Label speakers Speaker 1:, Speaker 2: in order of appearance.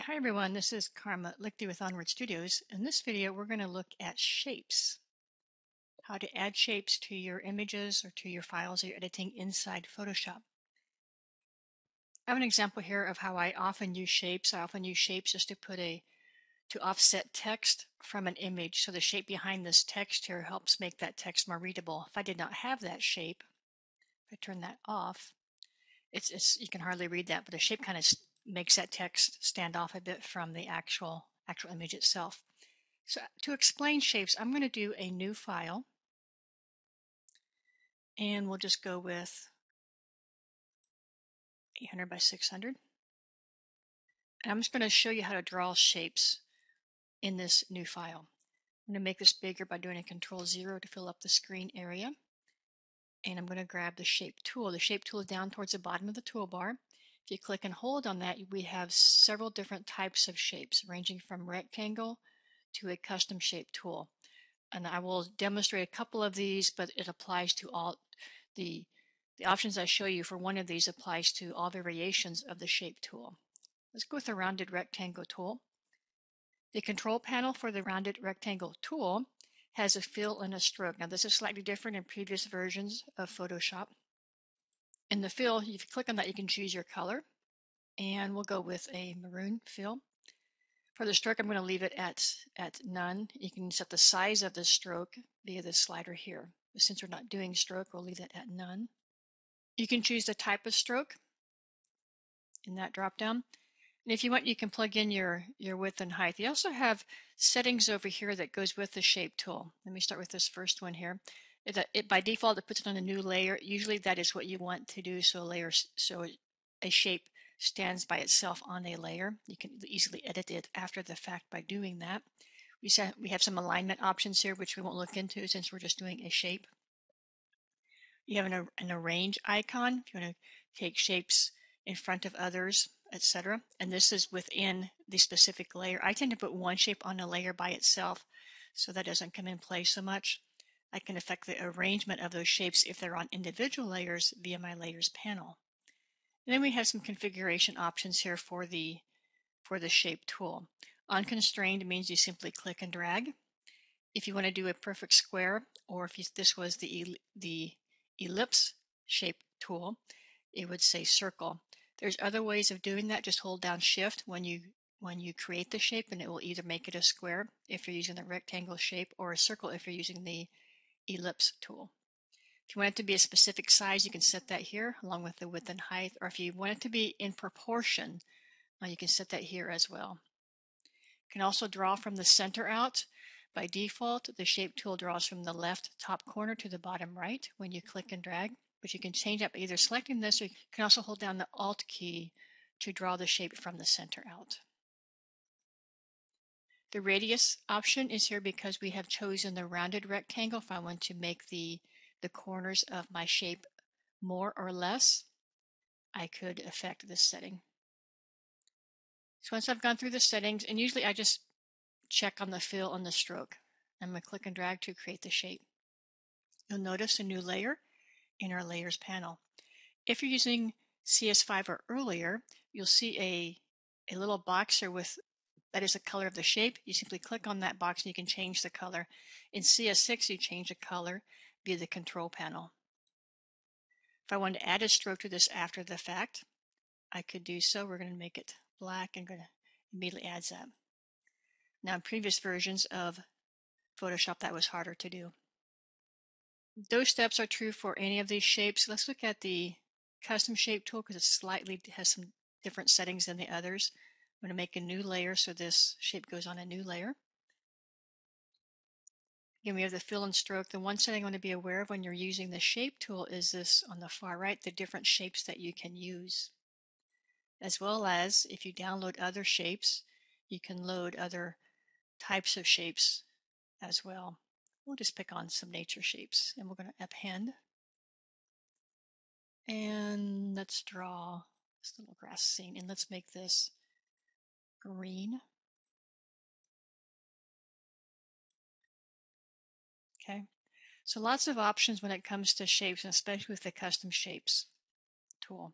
Speaker 1: Hi everyone, this is Karma Lichty with Onward Studios. In this video, we're going to look at shapes, how to add shapes to your images or to your files that you're editing inside Photoshop. I have an example here of how I often use shapes. I often use shapes just to offset text from an image. So the shape behind this text here helps make that text more readable. If I did not have that shape, if I turn that off, you can hardly read that, but the shape kind of makes that text stand off a bit from the actual image itself. So to explain shapes, I'm going to do a new file, and we'll just go with 800 by 600. And I'm just going to show you how to draw shapes in this new file. I'm going to make this bigger by doing a Control-0 to fill up the screen area. And I'm going to grab the Shape tool. The Shape tool is down towards the bottom of the toolbar. If you click and hold on that, we have several different types of shapes, ranging from rectangle to a custom shape tool. And I will demonstrate a couple of these, but it applies to all the options I show you for one of these applies to all variations of the shape tool. Let's go with the rounded rectangle tool. The control panel for the rounded rectangle tool has a fill and a stroke. Now this is slightly different in previous versions of Photoshop. In the fill, if you click on that, you can choose your color, and we'll go with a maroon fill. For the stroke, I'm going to leave it at none. You can set the size of the stroke via this slider here. But since we're not doing stroke, we'll leave it at none. You can choose the type of stroke in that drop-down. And if you want, you can plug in your width and height. You also have settings over here that goes with the shape tool. Let me start with this first one here. By default, it puts it on a new layer. Usually that is what you want to do, so a shape stands by itself on a layer. You can easily edit it after the fact by doing that. We have some alignment options here, which we won't look into since we're just doing a shape. You have an arrange icon if you want to take shapes in front of others, etc. And this is within the specific layer. I tend to put one shape on a layer by itself, so that doesn't come in play so much. I can affect the arrangement of those shapes if they're on individual layers via my layers panel. And then we have some configuration options here for the shape tool. Unconstrained means you simply click and drag. If you want to do a perfect square, or if this was the ellipse shape tool, it would say circle. There's other ways of doing that. Just hold down Shift when you create the shape, and it will either make it a square if you're using the rectangle shape, or a circle if you're using the ellipse tool. If you want it to be a specific size, you can set that here along with the width and height, or if you want it to be in proportion, you can set that here as well. You can also draw from the center out. By default, the shape tool draws from the left top corner to the bottom right when you click and drag, but you can change that by either selecting this, or you can also hold down the Alt key to draw the shape from the center out. The radius option is here because we have chosen the rounded rectangle. If I want to make the corners of my shape more or less, I could affect this setting. So once I've gone through the settings, and usually I just check on the fill and the stroke. I'm going to click and drag to create the shape. You'll notice a new layer in our layers panel. If you're using CS5 or earlier, you'll see a little box here that is the color of the shape. You simply click on that box and you can change the color. In CS6, you change the color via the control panel. If I wanted to add a stroke to this after the fact, I could do so. We're going to make it black and going to immediately add that. Now, in previous versions of Photoshop, that was harder to do. Those steps are true for any of these shapes. Let's look at the custom shape tool because it has some different settings than the others. I'm going to make a new layer so this shape goes on a new layer. Again, we have the fill and stroke. The one setting I want to be aware of when you're using the shape tool is this on the far right, the different shapes that you can use. As well as if you download other shapes, you can load other types of shapes as well. We'll just pick on some nature shapes, and we're going to append. And let's draw this little grass scene, and let's make this green. Okay, so lots of options when it comes to shapes, and especially with the custom shapes tool.